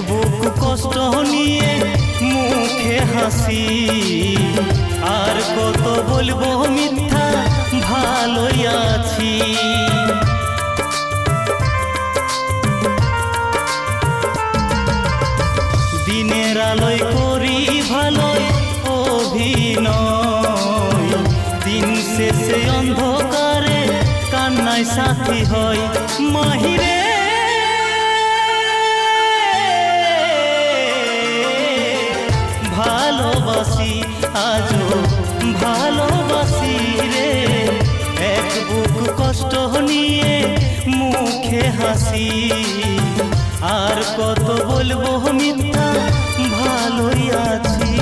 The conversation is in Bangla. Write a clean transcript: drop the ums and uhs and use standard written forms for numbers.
বুক কষ্ট নিয়ে মুখে হাসি, আর কত বলবো মিথ্যা ভালোই আছি। দিনের আলোয় করি ভালোই অভিনয়, দিন শেষে অন্ধকারে কান্নায় সাথী হয়। মাহিরে ভালোবাসি, আজও ভালোবাসি রে, এক বুক কষ্ট নিয়ে মুখে হাসি, আর কত বলবো মিথ্যা ভালোই আছি।